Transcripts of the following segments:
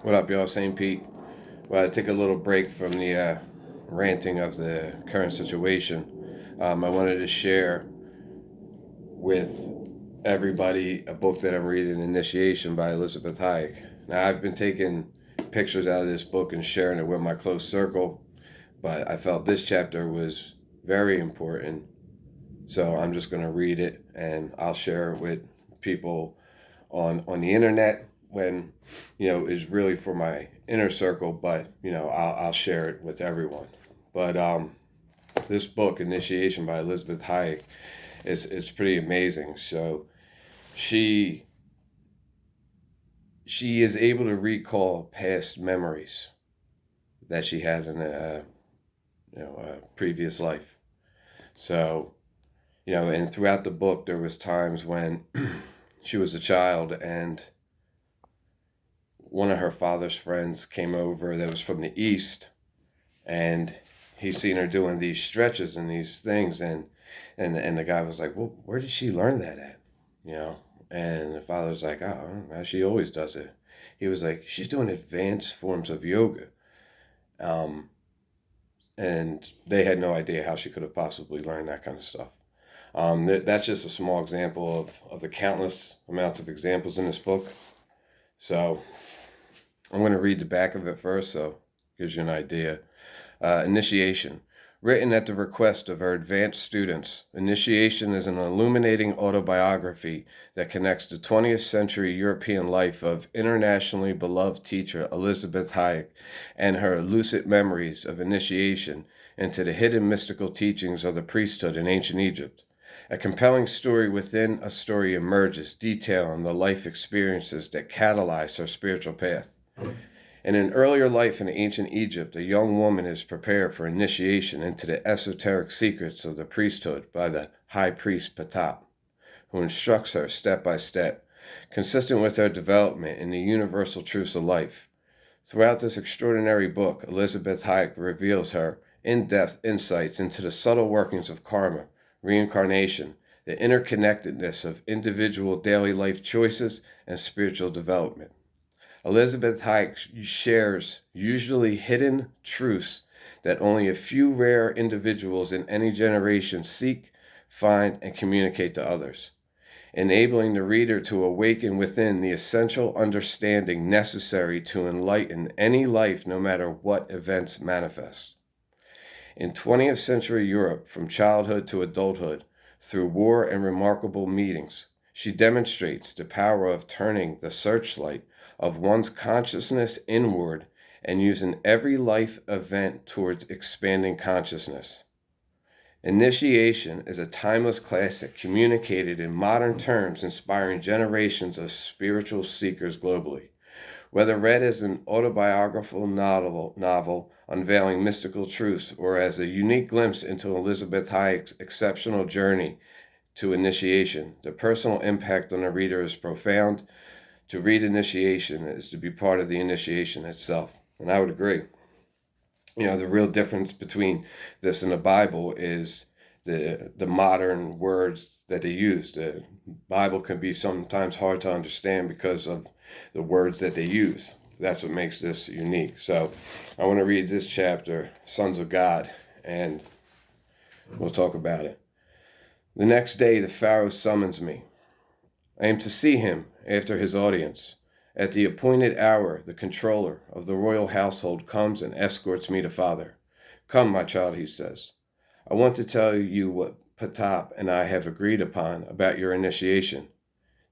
What up, y'all? St. Pete. Well, I take a little break from the ranting of the current situation. I wanted to share with everybody a book that I'm reading, Initiation by Elisabeth Haich. Now, I've been taking pictures out of this book and sharing it with my close circle, but I felt this chapter was very important. So I'm just going to read it and I'll share it with people on the internet when is really for my inner circle, but I'll share it with everyone. But this book, Initiation by Elisabeth Haich, it's pretty amazing. So she she is able to recall past memories that she had in a previous life. So and throughout the book there was times when she was a child and one of her father's friends came over that was from the east, and he seen her doing these stretches and these things, and the guy was like, well, where did she learn that at, you know and the father was like, oh, she always does it. He was like, she's doing advanced forms of yoga. um and they had no idea how she could have possibly learned that kind of stuff. That's just a small example of the countless amounts of examples in this book. So I'm going to read the back of it first, so it gives you an idea. Initiation. Written at the request of her advanced students, Initiation is an illuminating autobiography that connects the 20th century European life of internationally beloved teacher Elisabeth Haich and her lucid memories of initiation into the hidden mystical teachings of the priesthood in ancient Egypt. A compelling story within a story emerges, detailing the life experiences that catalyzed her spiritual path. In an earlier life in ancient Egypt, a young woman is prepared for initiation into the esoteric secrets of the priesthood by the high priest Ptah, who instructs her step by step, consistent with her development in the universal truths of life. Throughout this extraordinary book, Elisabeth Haich reveals her in-depth insights into the subtle workings of karma, reincarnation, the interconnectedness of individual daily life choices, and spiritual development. Elisabeth Haich shares usually hidden truths that only a few rare individuals in any generation seek, find, and communicate to others, enabling the reader to awaken within the essential understanding necessary to enlighten any life, no matter what events manifest. In 20th century Europe, from childhood to adulthood, through war and remarkable meetings, she demonstrates the power of turning the searchlight of one's consciousness inward and using every life event towards expanding consciousness. Initiation is a timeless classic communicated in modern terms, inspiring generations of spiritual seekers globally. Whether read as an autobiographical novel unveiling mystical truths or as a unique glimpse into Elisabeth Haich's exceptional journey to initiation, the personal impact on the reader is profound. To read initiation is to be part of the initiation itself. And I would agree. The real difference between this and the Bible is the modern words that they use. The Bible can be sometimes hard to understand because of the words that they use. That's what makes this unique. So I want to read this chapter, Sons of God, and we'll talk about it. The next day the Pharaoh summons me. I am to see him after his audience. At the appointed hour, the controller of the royal household comes and escorts me to father. Come, my child, he says. I want to tell you what Ptah and I have agreed upon about your initiation.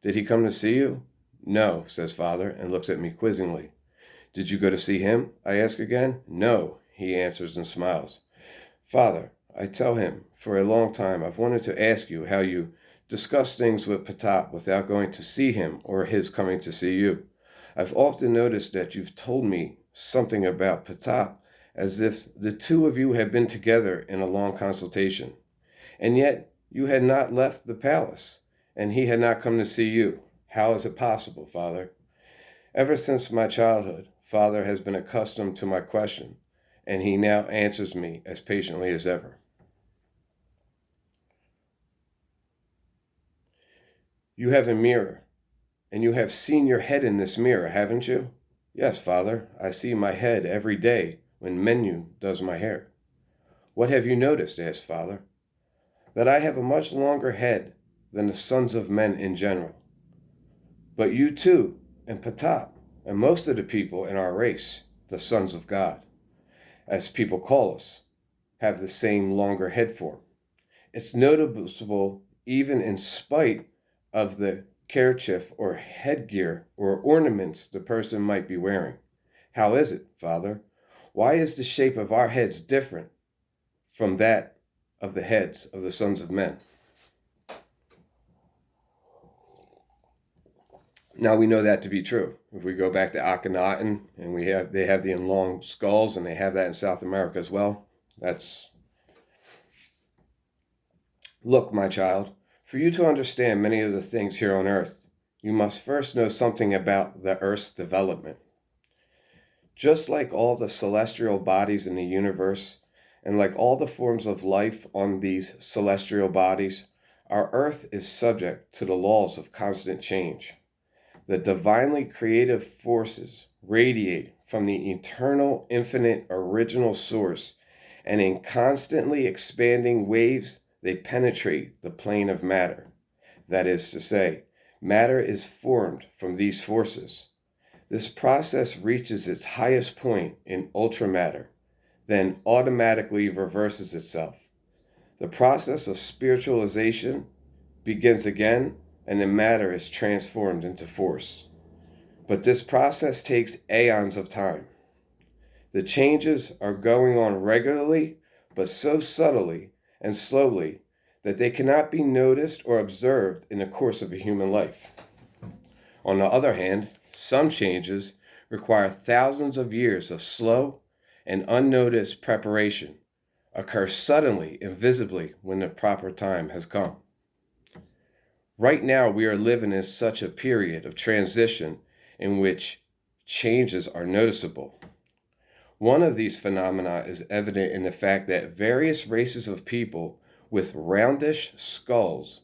Did he come to see you? No, says father, and looks at me quizzingly. Did you go to see him? I ask again. No, he answers and smiles. Father, I tell him, for a long time I've wanted to ask you how you discuss things with Ptah without going to see him or his coming to see you. I've often noticed that you've told me something about Ptah as if the two of you had been together in a long consultation, and yet you had not left the palace, and he had not come to see you. How is it possible, Father? Ever since my childhood, Father has been accustomed to my question, and he now answers me as patiently as ever. You have a mirror, and you have seen your head in this mirror, haven't you? Yes, Father, I see my head every day when Menu does my hair. What have you noticed? Asked Father. That I have a much longer head than the sons of men in general. But you too, and Patap, and most of the people in our race, the sons of God, as people call us, have the same longer head form. It's noticeable even in spite of the kerchief or headgear or ornaments the person might be wearing. How is it, Father? Why is the shape of our heads different from that of the heads of the sons of men? Now we know that to be true. If we go back to Akhenaten, and they have the long skulls, and they have that in South America as well. Look, my child, for you to understand many of the things here on earth, you must first know something about the earth's development. Just like all the celestial bodies in the universe, and like all the forms of life on these celestial bodies, our earth is subject to the laws of constant change. The divinely creative forces radiate from the eternal, infinite, original source, and in constantly expanding waves, they penetrate the plane of matter. That is to say, matter is formed from these forces. This process reaches its highest point in ultramatter, then automatically reverses itself. The process of spiritualization begins again, and the matter is transformed into force. But this process takes aeons of time. The changes are going on regularly, but so subtly and slowly that they cannot be noticed or observed in the course of a human life. On the other hand, some changes require thousands of years of slow and unnoticed preparation, occur suddenly and visibly when the proper time has come. Right now, we are living in such a period of transition in which changes are noticeable. One of these phenomena is evident in the fact that various races of people with roundish skulls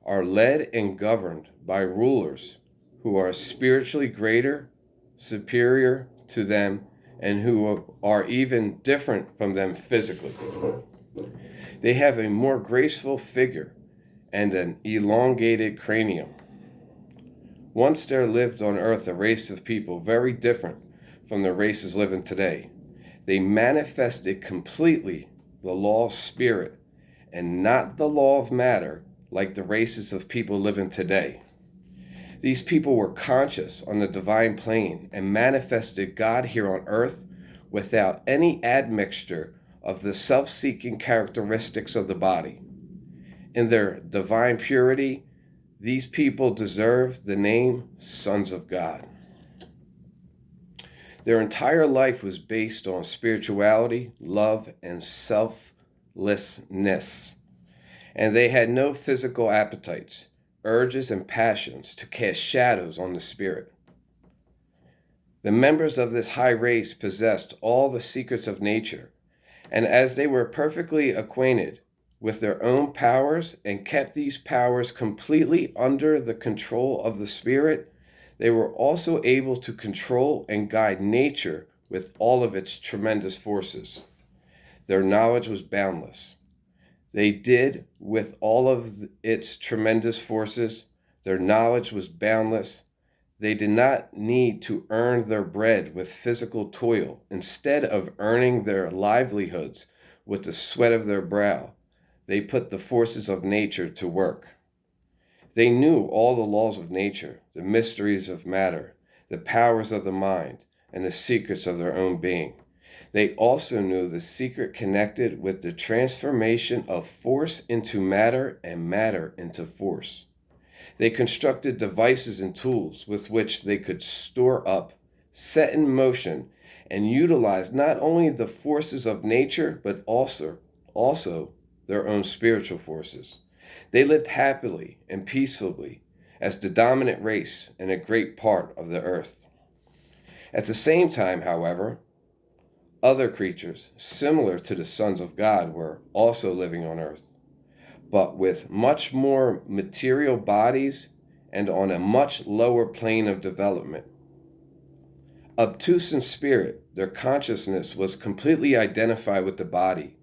are led and governed by rulers who are spiritually greater, superior to them, and who are even different from them physically. They have a more graceful figure and an elongated cranium. Once there lived on earth a race of people very different from the races living today. They manifested completely the law of spirit and not the law of matter like the races of people living today. These people were conscious on the divine plane and manifested God here on earth without any admixture of the self-seeking characteristics of the body. In their divine purity, these people deserve the name sons of God. Their entire life was based on spirituality, love, and selflessness. And they had no physical appetites, urges, and passions to cast shadows on the spirit. The members of this high race possessed all the secrets of nature, and as they were perfectly acquainted with their own powers and kept these powers completely under the control of the spirit, they were also able to control and guide nature with all of its tremendous forces. Their knowledge was boundless. They did with all of its tremendous forces. Their knowledge was boundless. They did not need to earn their bread with physical toil. Instead of earning their livelihoods with the sweat of their brow, they put the forces of nature to work. They knew all the laws of nature, the mysteries of matter, the powers of the mind, and the secrets of their own being. They also knew the secret connected with the transformation of force into matter and matter into force. They constructed devices and tools with which they could store up, set in motion, and utilize not only the forces of nature, but also their own spiritual forces. They lived happily and peacefully as the dominant race in a great part of the earth. At the same time, however, other creatures similar to the sons of God were also living on earth, but with much more material bodies and on a much lower plane of development. Obtuse in spirit, their consciousness was completely identified with the body.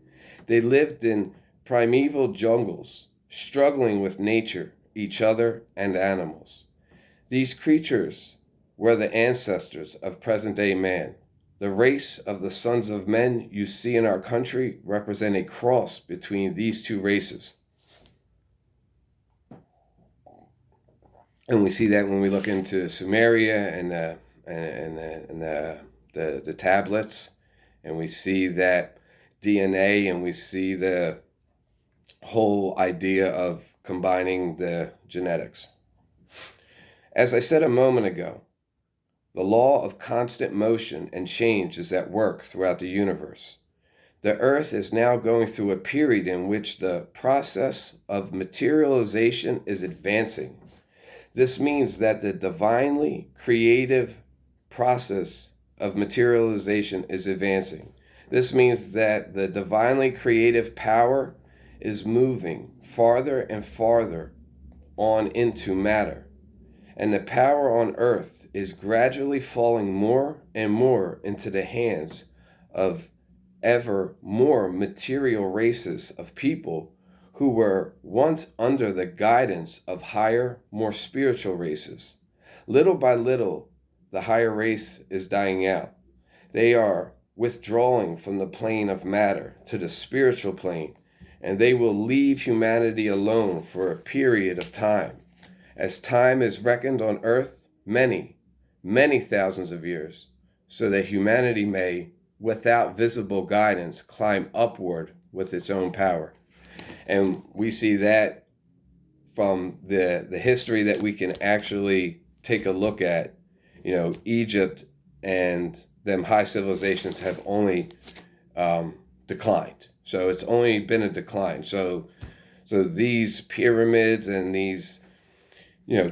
They lived in primeval jungles, struggling with nature, each other, and animals. These creatures were the ancestors of present-day man. The race of the sons of men you see in our country represent a cross between these two races. And we see that when we look into Sumeria and the tablets, and we see that DNA, and we see the whole idea of combining the genetics. As I said a moment ago, the law of constant motion and change is at work throughout the universe. The Earth is now going through a period in which the process of materialization is advancing. This means that the divinely creative process of materialization is advancing. This means that the divinely creative power is moving farther and farther on into matter. And the power on earth is gradually falling more and more into the hands of ever more material races of people who were once under the guidance of higher, more spiritual races. Little by little, the higher race is dying out. They are withdrawing from the plane of matter to the spiritual plane, and they will leave humanity alone for a period of time. As time is reckoned on earth, many, many thousands of years, so that humanity may, without visible guidance, climb upward with its own power. And we see that from the history that we can actually take a look at. Egypt and them high civilizations have only declined. So it's only been a decline. So these pyramids and these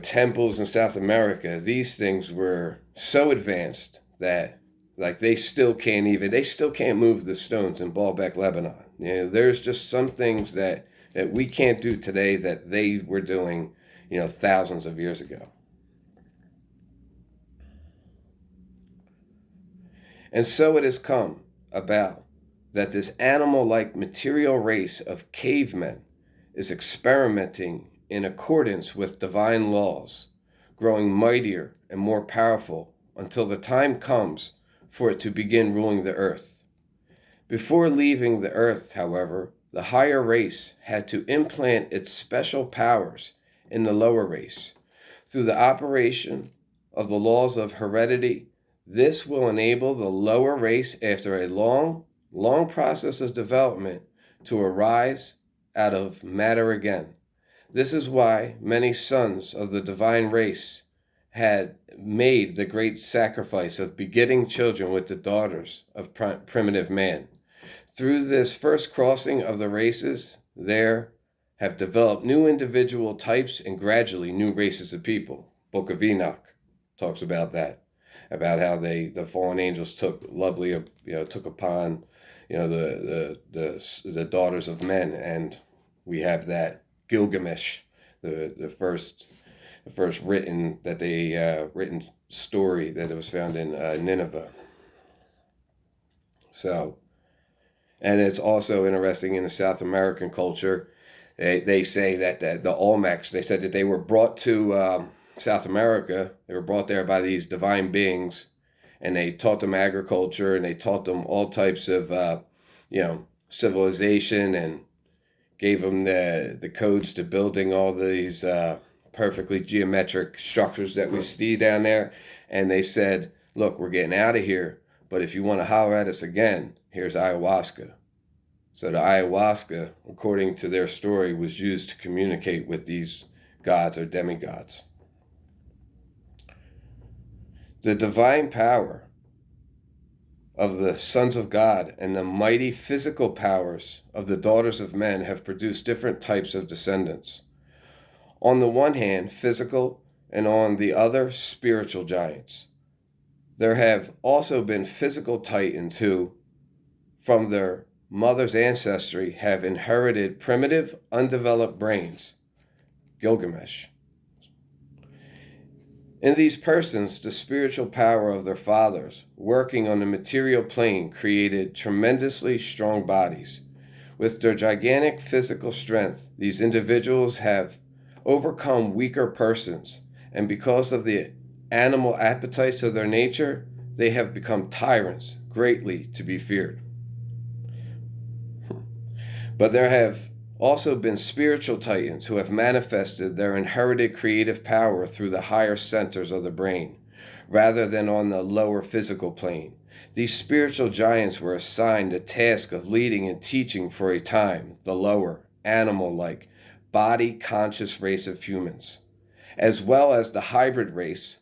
temples in South America, these things were so advanced that they still can't move the stones in Baalbek, Lebanon. There's just some things that we can't do today that they were doing, thousands of years ago. And so it has come about that this animal-like material race of cavemen is experimenting in accordance with divine laws, growing mightier and more powerful until the time comes for it to begin ruling the earth. Before leaving the earth, however, the higher race had to implant its special powers in the lower race. Through the operation of the laws of heredity, this will enable the lower race, after a long, long process of development, to arise out of matter again. This is why many sons of the divine race had made the great sacrifice of begetting children with the daughters of primitive man. Through this first crossing of the races, there have developed new individual types and gradually new races of people. Book of Enoch talks about that, about how the fallen angels took upon the daughters of men, and we have that Gilgamesh, the first written story that was found in Nineveh. So, and it's also interesting in the South American culture. They say that the Olmecs, they said that they were brought to South America. They were brought there by these divine beings, and they taught them agriculture, and they taught them all types of civilization, and gave them the codes to building all these perfectly geometric structures that we see down there. And they said, look, we're getting out of here, but if you want to holler at us again, here's ayahuasca. So the ayahuasca, according to their story, was used to communicate with these gods or demigods. The divine power of the sons of God and the mighty physical powers of the daughters of men have produced different types of descendants. On the one hand, physical, and on the other, spiritual giants. There have also been physical titans who, from their mother's ancestry, have inherited primitive, undeveloped brains. Gilgamesh. In these persons, the spiritual power of their fathers, working on the material plane, created tremendously strong bodies. With their gigantic physical strength, these individuals have overcome weaker persons, and because of the animal appetites of their nature, they have become tyrants, greatly to be feared. But there have also been spiritual titans who have manifested their inherited creative power through the higher centers of the brain, rather than on the lower physical plane. These spiritual giants were assigned the task of leading and teaching for a time the lower, animal-like, body-conscious race of humans, as well as the hybrid race,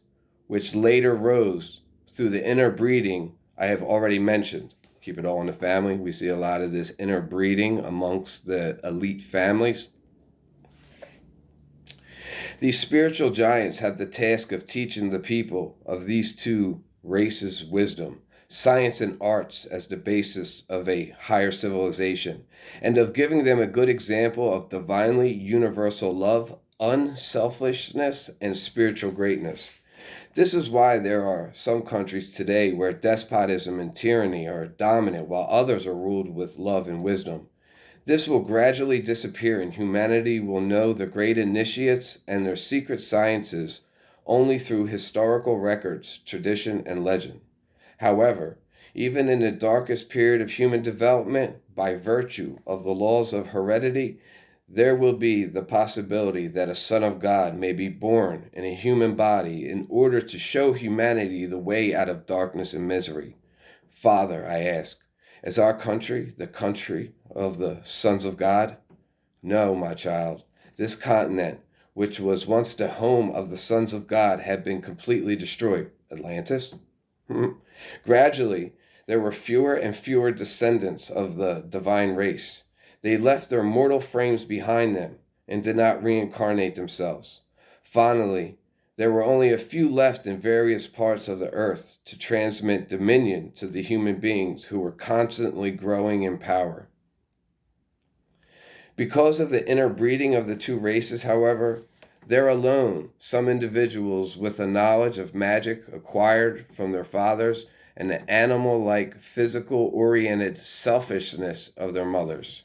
which later rose through the interbreeding I have already mentioned. Keep it all in the family. We see a lot of this interbreeding amongst the elite families. These spiritual giants have the task of teaching the people of these two races wisdom, science and arts as the basis of a higher civilization, and of giving them a good example of divinely universal love, unselfishness, and spiritual greatness. This is why there are some countries today where despotism and tyranny are dominant while others are ruled with love and wisdom. This will gradually disappear and humanity will know the great initiates and their secret sciences only through historical records, tradition, and legend. However, even in the darkest period of human development, by virtue of the laws of heredity, there will be the possibility that a Son of God may be born in a human body in order to show humanity the way out of darkness and misery. Father, I ask, is our country the country of the sons of God? No, my child. This continent, which was once the home of the sons of God, had been completely destroyed. Atlantis? Gradually, there were fewer and fewer descendants of the divine race. They left their mortal frames behind them and did not reincarnate themselves. Finally, there were only a few left in various parts of the earth to transmit dominion to the human beings who were constantly growing in power. Because of the interbreeding of the two races, however, there alone some individuals with a knowledge of magic acquired from their fathers and the animal-like physical-oriented selfishness of their mothers.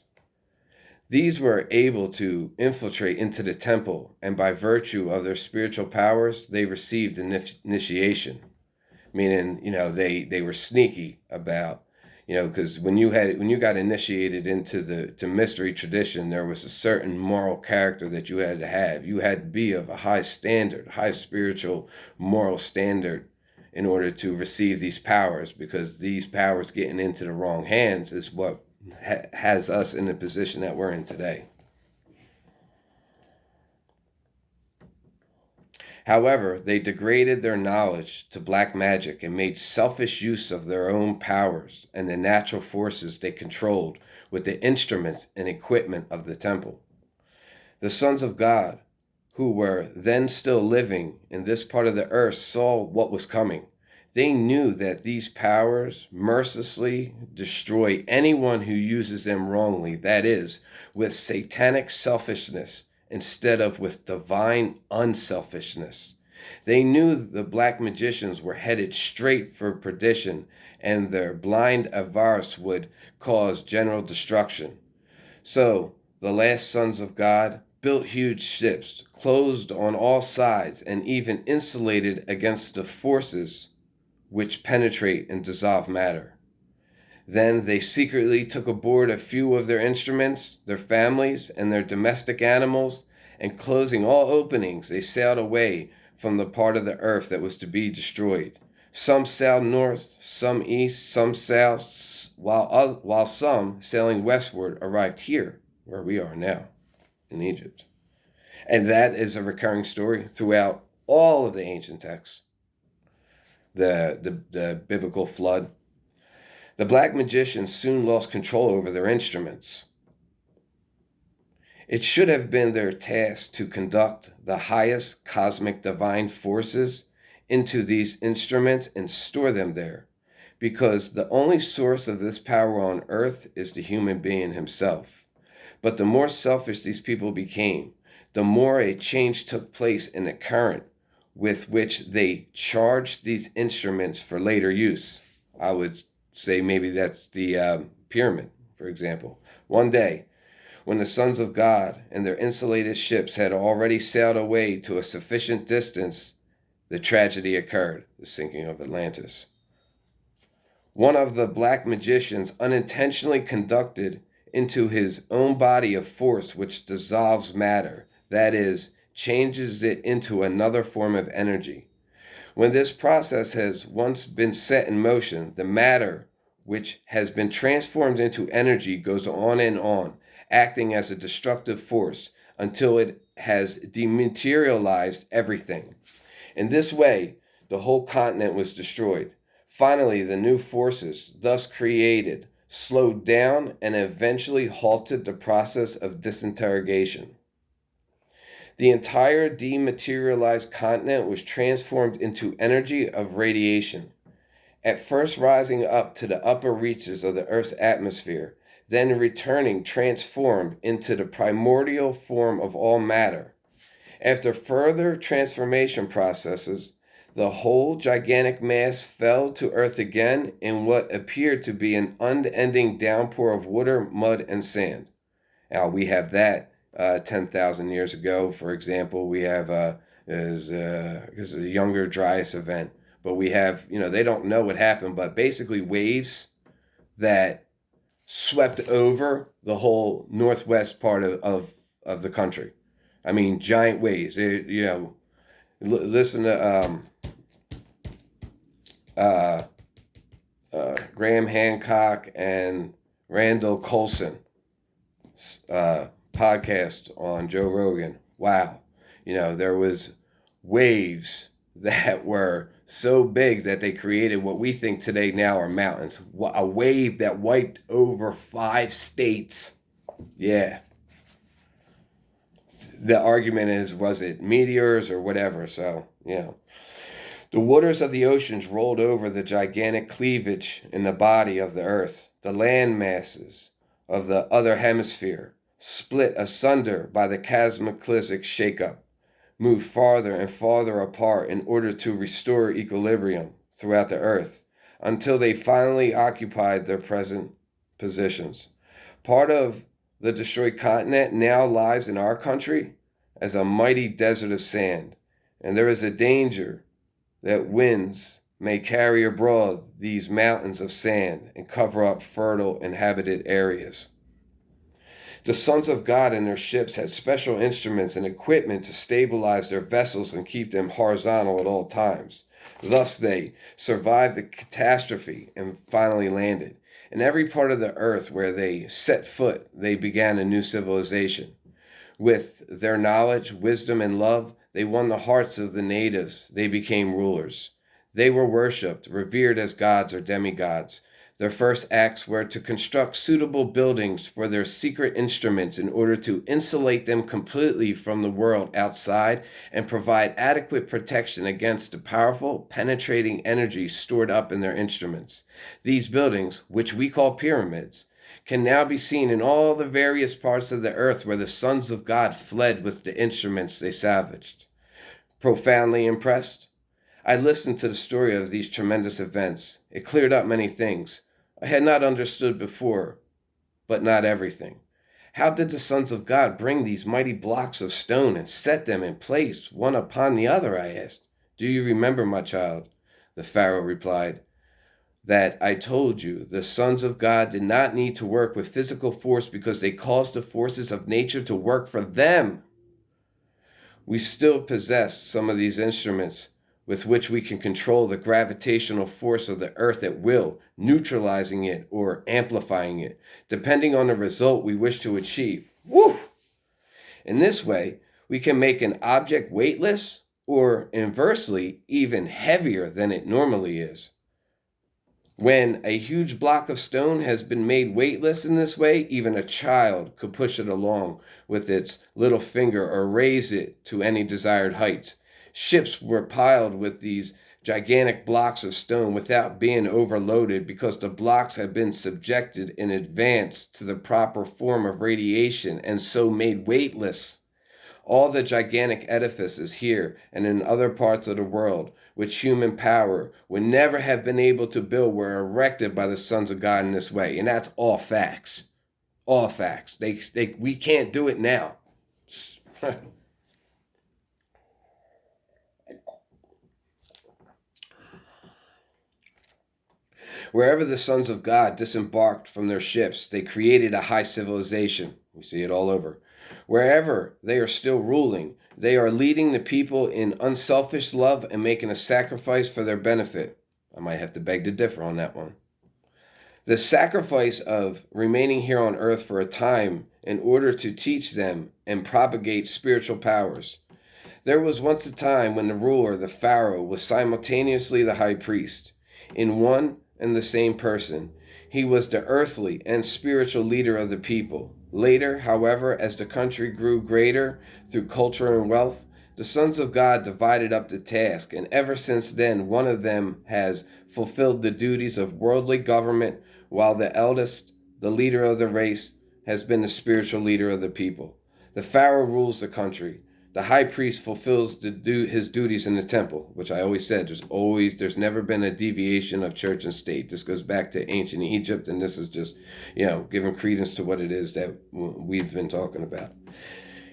These were able to infiltrate into the temple, and by virtue of their spiritual powers, they received initiation. Meaning, they were sneaky about, because when you got initiated into the mystery tradition, there was a certain moral character that you had to have. You had to be of a high standard, high spiritual moral standard, in order to receive these powers, because these powers getting into the wrong hands is what has us in the position that we're in today. However, they degraded their knowledge to black magic and made selfish use of their own powers and the natural forces they controlled with the instruments and equipment of the temple. The sons of God, who were then still living in this part of the earth, saw what was coming. They knew that these powers mercilessly destroy anyone who uses them wrongly, that is, with satanic selfishness instead of with divine unselfishness. They knew the black magicians were headed straight for perdition, and their blind avarice would cause general destruction. So, the last sons of God built huge ships, closed on all sides, and even insulated against the forces which penetrate and dissolve matter. Then they secretly took aboard a few of their instruments, their families, and their domestic animals, and closing all openings, they sailed away from the part of the earth that was to be destroyed. Some sailed north, some east, some south, while some, sailing westward, arrived here, where we are now, in Egypt. And that is a recurring story throughout all of the ancient texts. The biblical flood. The black magicians soon lost control over their instruments. It should have been their task to conduct the highest cosmic divine forces into these instruments and store them there, because the only source of this power on earth is the human being himself. But the more selfish these people became, the more a change took place in the current, with which they charged these instruments for later use. I would say maybe that's the pyramid, for example. One day, when the sons of God and their insulated ships had already sailed away to a sufficient distance, the tragedy occurred, the sinking of Atlantis. One of the black magicians unintentionally conducted into his own body a force which dissolves matter, that is, changes it into another form of energy. When this process has once been set in motion, the matter which has been transformed into energy goes on, acting as a destructive force until it has dematerialized everything. In this way, the whole continent was destroyed. Finally, the new forces, thus created, slowed down and eventually halted the process of disintegration. The entire dematerialized continent was transformed into energy of radiation, at first rising up to the upper reaches of the Earth's atmosphere, then returning transformed into the primordial form of all matter. After further transformation processes, the whole gigantic mass fell to earth again in what appeared to be an unending downpour of water, mud, and sand. Now, we have that 10,000 years ago, for example. We have is a younger Dryas event. But we have, they don't know what happened, but basically waves that swept over the whole northwest part of the country. I mean, giant waves. Listen to Graham Hancock and Randall Colson podcast on Joe Rogan. Wow. There was waves that were so big that they created what we think today now are mountains. A wave that wiped over 5 states. Yeah. The argument is, was it meteors or whatever? So, The waters of the oceans rolled over the gigantic cleavage in the body of the earth. The land masses of the other hemisphere, split asunder by the cataclysmic shakeup, moved farther and farther apart in order to restore equilibrium throughout the earth until they finally occupied their present positions. Part of the destroyed continent now lies in our country as a mighty desert of sand, and there is a danger that winds may carry abroad these mountains of sand and cover up fertile inhabited areas. The sons of God and their ships had special instruments and equipment to stabilize their vessels and keep them horizontal at all times. Thus they survived the catastrophe and finally landed. In every part of the earth where they set foot, they began a new civilization. With their knowledge, wisdom, and love, they won the hearts of the natives. They became rulers. They were worshipped, revered as gods or demigods. Their first acts were to construct suitable buildings for their secret instruments in order to insulate them completely from the world outside and provide adequate protection against the powerful, penetrating energy stored up in their instruments. These buildings, which we call pyramids, can now be seen in all the various parts of the earth where the sons of God fled with the instruments they salvaged. Profoundly impressed, I listened to the story of these tremendous events. It cleared up many things I had not understood before, but not everything. How did the sons of God bring these mighty blocks of stone and set them in place, one upon the other? I asked. Do you remember, my child? The Pharaoh replied, that I told you the sons of God did not need to work with physical force because they caused the forces of nature to work for them. We still possess some of these instruments with which we can control the gravitational force of the earth at will, neutralizing it or amplifying it, depending on the result we wish to achieve. Woo! In this way, we can make an object weightless or, inversely, even heavier than it normally is. When a huge block of stone has been made weightless in this way, even a child could push it along with its little finger or raise it to any desired heights. Ships were piled with these gigantic blocks of stone without being overloaded because the blocks had been subjected in advance to the proper form of radiation and so made weightless. All the gigantic edifices here and in other parts of the world, which human power would never have been able to build, were erected by the sons of God in this way. And that's all facts. All facts. We can't do it now. Wherever the sons of God disembarked from their ships, they created a high civilization. We see it all over. Wherever they are still ruling, they are leading the people in unselfish love and making a sacrifice for their benefit. I might have to beg to differ on that one. The sacrifice of remaining here on earth for a time in order to teach them and propagate spiritual powers. There was once a time when the ruler, the Pharaoh, was simultaneously the high priest. In one and the same person, he was the earthly and spiritual leader of the people. Later, however, as the country grew greater through culture and wealth, the sons of God divided up the task, and ever since then one of them has fulfilled the duties of worldly government, while the eldest, the leader of the race, has been the spiritual leader of the people. The Pharaoh rules the country. The high priest fulfills his duties in the temple, which I always said, there's never been a deviation of church and state. This goes back to ancient Egypt, and this is just, giving credence to what it is that we've been talking about.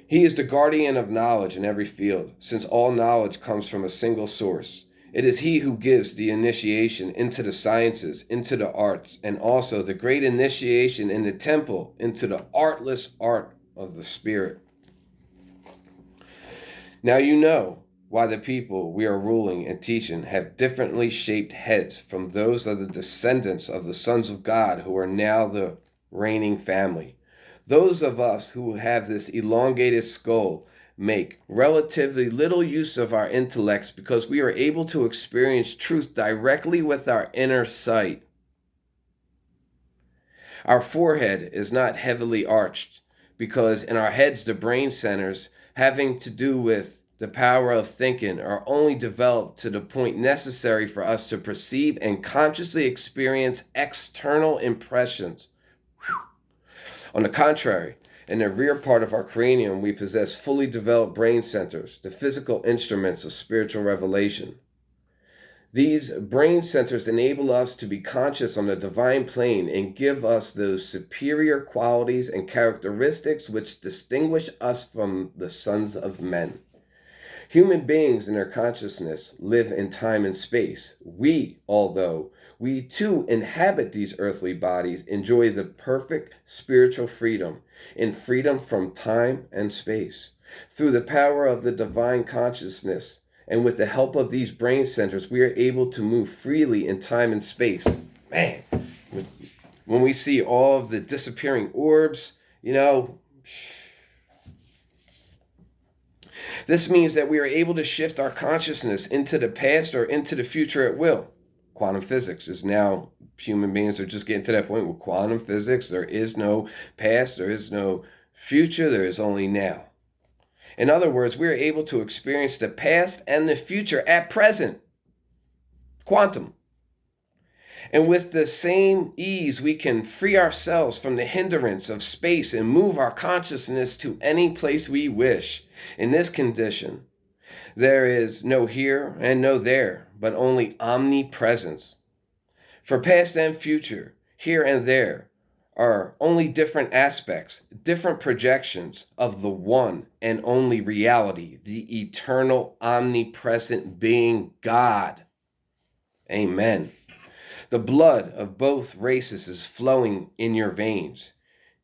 He is the guardian of knowledge in every field, since all knowledge comes from a single source. It is he who gives the initiation into the sciences, into the arts, and also the great initiation in the temple into the artless art of the spirit. Now you know why the people we are ruling and teaching have differently shaped heads from those of the descendants of the sons of God who are now the reigning family. Those of us who have this elongated skull make relatively little use of our intellects because we are able to experience truth directly with our inner sight. Our forehead is not heavily arched because in our heads the brain centers having to do with the power of thinking are only developed to the point necessary for us to perceive and consciously experience external impressions. On the contrary, in the rear part of our cranium, we possess fully developed brain centers, the physical instruments of spiritual revelation. These brain centers enable us to be conscious on the divine plane and give us those superior qualities and characteristics which distinguish us from the sons of men. Human beings in their consciousness live in time and space. Although we too inhabit these earthly bodies, enjoy the perfect spiritual freedom in freedom from time and space. Through the power of the divine consciousness and with the help of these brain centers, we are able to move freely in time and space. Man, when we see all of the disappearing orbs, this means that we are able to shift our consciousness into the past or into the future at will. Quantum physics is now, human beings are just getting to that point with quantum physics. There is no past, there is no future, there is only now. In other words, we are able to experience the past and the future at present. Quantum. And with the same ease, we can free ourselves from the hindrance of space and move our consciousness to any place we wish. In this condition, there is no here and no there, but only omnipresence. For past and future, here and there, are only different aspects, different projections of the one and only reality, the eternal, omnipresent being God. Amen. The blood of both races is flowing in your veins.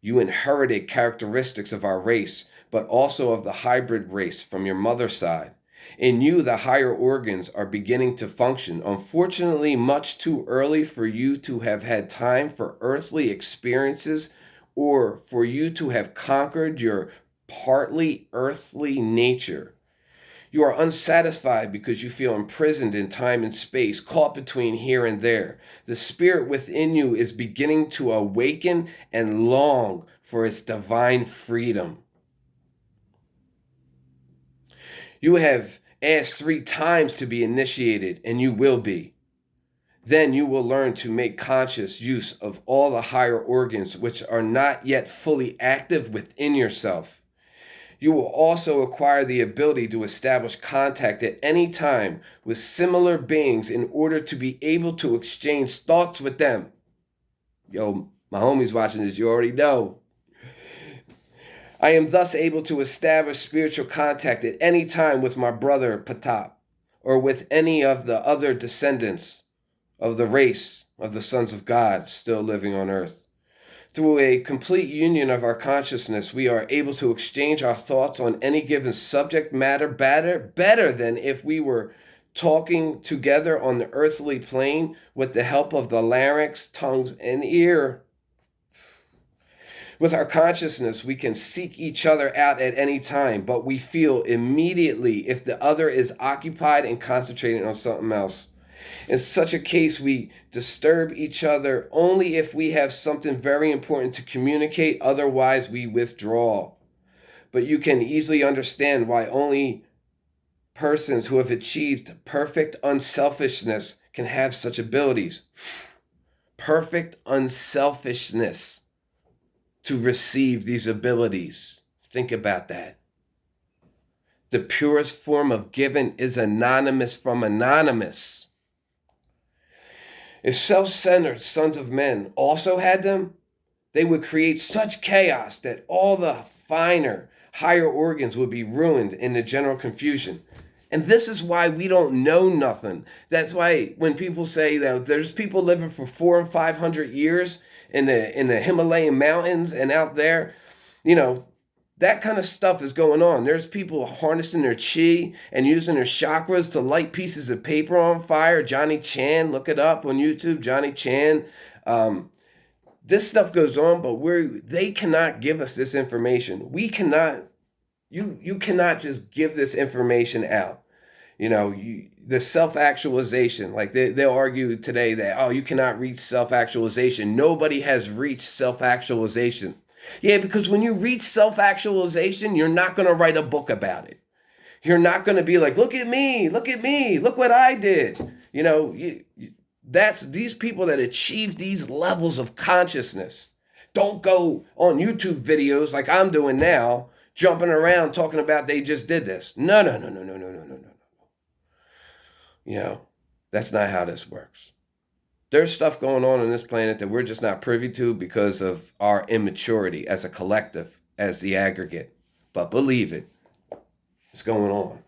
You inherited characteristics of our race, but also of the hybrid race from your mother's side. In you, the higher organs are beginning to function, unfortunately much too early for you to have had time for earthly experiences or for you to have conquered your partly earthly nature. You are unsatisfied because you feel imprisoned in time and space, caught between here and there. The spirit within you is beginning to awaken and long for its divine freedom. You have asked 3 times to be initiated, and you will be. Then you will learn to make conscious use of all the higher organs which are not yet fully active within yourself. You will also acquire the ability to establish contact at any time with similar beings in order to be able to exchange thoughts with them. Yo, my homies watching this, you already know. I am thus able to establish spiritual contact at any time with my brother Patap, or with any of the other descendants of the race of the sons of God still living on earth. Through a complete union of our consciousness, we are able to exchange our thoughts on any given subject matter better than if we were talking together on the earthly plane with the help of the larynx, tongues, and ear. With our consciousness, we can seek each other out at any time, but we feel immediately if the other is occupied and concentrating on something else. In such a case, we disturb each other only if we have something very important to communicate, otherwise we withdraw. But you can easily understand why only persons who have achieved perfect unselfishness can have such abilities. Perfect unselfishness to receive these abilities. Think about that. The purest form of giving is anonymous from anonymous. If self-centered sons of men also had them, they would create such chaos that all the finer, higher organs would be ruined in the general confusion. And this is why we don't know nothing. That's why when people say that there's people living for 400 and 500 years in the Himalayan mountains and out there, that kind of stuff is going on. There's people harnessing their chi and using their chakras to light pieces of paper on fire. Johnny Chan, look it up on YouTube, Johnny Chan. This stuff goes on, but they cannot give us this information. We cannot, you cannot just give this information out. The self-actualization, like they'll argue today that, you cannot reach self-actualization. Nobody has reached self-actualization. Yeah, because when you reach self-actualization, you're not going to write a book about it. You're not going to be like, look at me, look what I did. That's these people that achieve these levels of consciousness. Don't go on YouTube videos like I'm doing now, jumping around talking about they just did this. No. That's not how this works. There's stuff going on this planet that we're just not privy to because of our immaturity as a collective, as the aggregate. But believe it, it's going on.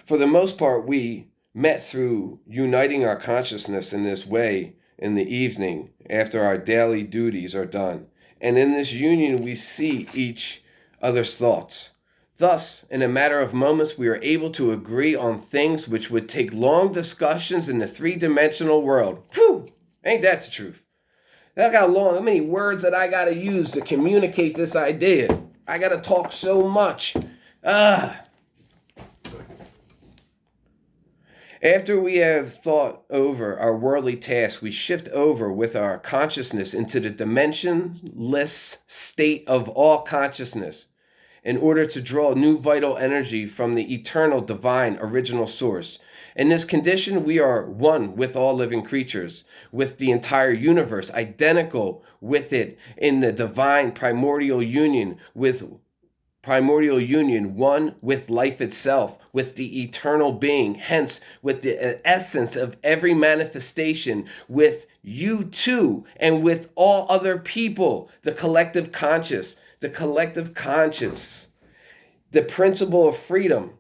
For the most part, we met through uniting our consciousness in this way in the evening after our daily duties are done. And in this union, we see each other's thoughts. Thus, in a matter of moments, we are able to agree on things which would take long discussions in the three-dimensional world. Whew! Ain't that the truth? Look how many words that I got to use to communicate this idea. I got to talk so much. After we have thought over our worldly tasks, we shift over with our consciousness into the dimensionless state of all consciousness, in order to draw new vital energy from the eternal, divine, original source. In this condition, we are one with all living creatures, with the entire universe, identical with it in the divine primordial union, one with life itself, with the eternal being, hence with the essence of every manifestation, with you too, and with all other people, the collective conscious, the principle of freedom.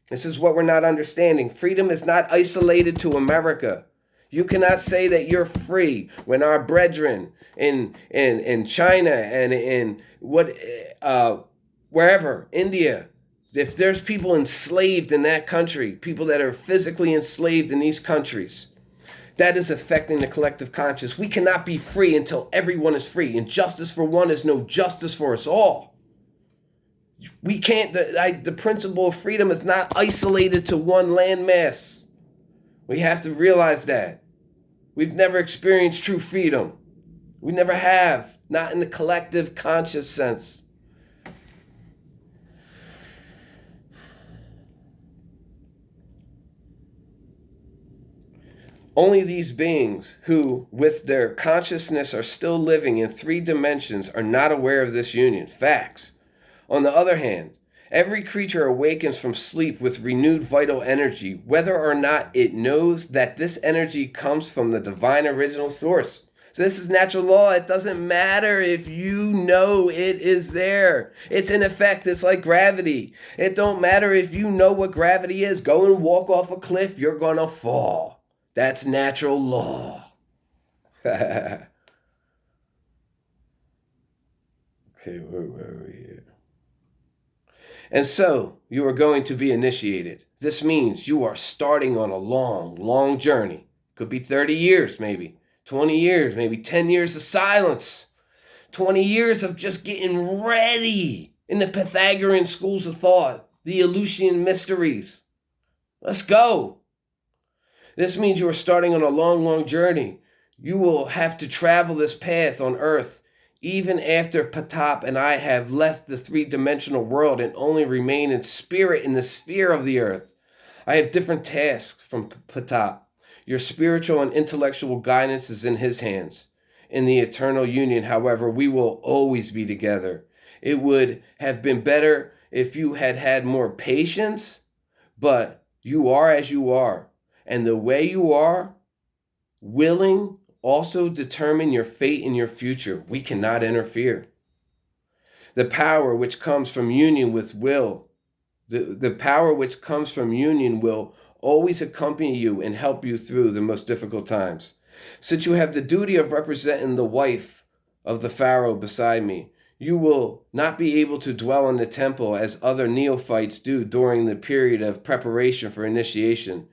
This is what we're not understanding. Freedom is not isolated to America. You cannot say that you're free when our brethren in China and in wherever, India, if there's people enslaved in that country, people that are physically enslaved in these countries, that is affecting the collective conscious. We cannot be free until everyone is free. And justice for one is no justice for us all. We can't, the principle of freedom is not isolated to one landmass. We have to realize that. We've never experienced true freedom. We never have, not in the collective conscious sense. Only these beings who, with their consciousness, are still living in 3 dimensions are not aware of this union. Facts. On the other hand, every creature awakens from sleep with renewed vital energy, whether or not it knows that this energy comes from the divine original source. So this is natural law. It doesn't matter if you know it is there. It's in effect. It's like gravity. It don't matter if you know what gravity is. Go and walk off a cliff. You're going to fall. That's natural law. Okay, where were we here? And so you are going to be initiated. This means you are starting on a long, long journey. Could be 30 years, maybe 20 years, maybe 10 years of silence, 20 years of just getting ready in the Pythagorean schools of thought, the Eleusinian mysteries. Let's go. This means you are starting on a long, long journey. You will have to travel this path on earth even after Patap and I have left the 3-dimensional world and only remain in spirit in the sphere of the earth. I have different tasks from Patap. Your spiritual and intellectual guidance is in his hands. In the eternal union, however, we will always be together. It would have been better if you had had more patience, but you are as you are. And the way you are, willing, also determine your fate and your future. We cannot interfere. The power which comes from union with will, the power which comes from union will always accompany you and help you through the most difficult times. Since you have the duty of representing the wife of the Pharaoh beside me, you will not be able to dwell in the temple as other neophytes do during the period of preparation for initiation.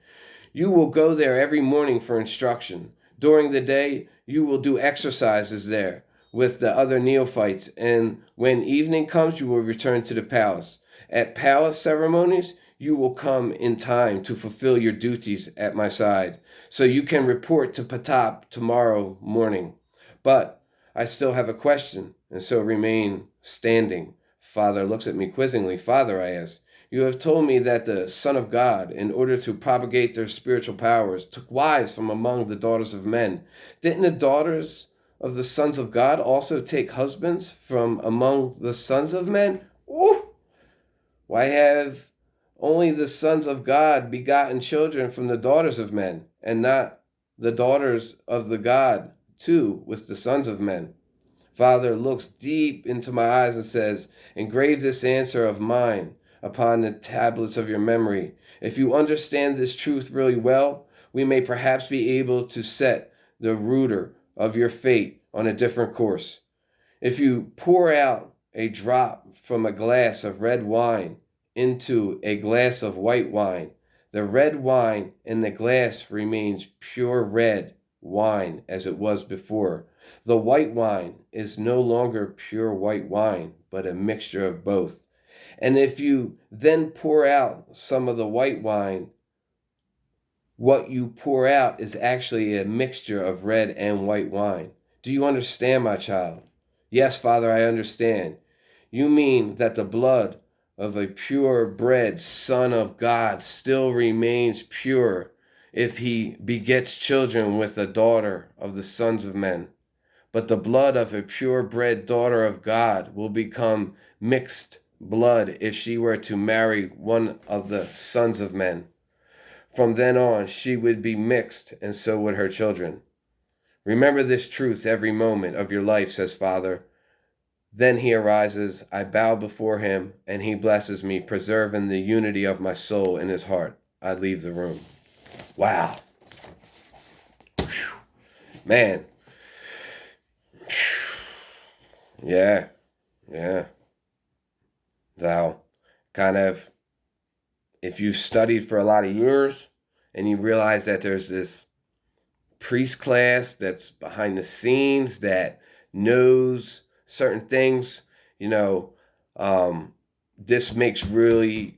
You will go there every morning for instruction. During the day, you will do exercises there with the other neophytes, and when evening comes, you will return to the palace. At palace ceremonies, you will come in time to fulfill your duties at my side, so you can report to Patap tomorrow morning. But I still have a question, and so remain standing. Father looks at me quizzingly. Father, I ask, you have told me that the Son of God, in order to propagate their spiritual powers, took wives from among the daughters of men. Didn't the daughters of the sons of God also take husbands from among the sons of men? Ooh! Why have only the sons of God begotten children from the daughters of men, and not the daughters of the God, too, with the sons of men? Father looks deep into my eyes and says, engrave this answer of mine upon the tablets of your memory. If you understand this truth really well, we may perhaps be able to set the rudder of your fate on a different course. If you pour out a drop from a glass of red wine into a glass of white wine, the red wine in the glass remains pure red wine as it was before. The white wine is no longer pure white wine, but a mixture of both. And if you then pour out some of the white wine, what you pour out is actually a mixture of red and white wine. Do you understand, my child? Yes, Father, I understand. You mean that the blood of a purebred Son of God still remains pure if he begets children with a daughter of the sons of men. But the blood of a purebred daughter of God will become mixed blood if she were to marry one of the sons of men. From then on, she would be mixed, and so would her children. Remember this truth every moment of your life, says Father. Then he arises, I bow before him, and he blesses me, preserving the unity of my soul in his heart. I leave the room. Wow. Man. Yeah. Thou kind of, if you've studied for a lot of years and you realize that there's this priest class that's behind the scenes that knows certain things, this really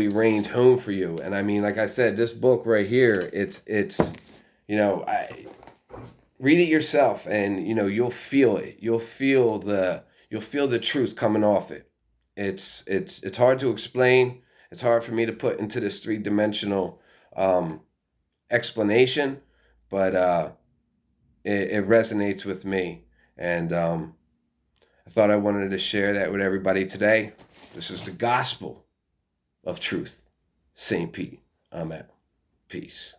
rains home for you. And I mean, like I said, this book right here, it's I read it yourself, and you'll feel it. You'll feel the truth coming off it. It's hard to explain. It's hard for me to put into this 3-dimensional explanation, but it resonates with me. And I thought I wanted to share that with everybody today. This is the gospel of truth. St. Pete, I'm out. Peace.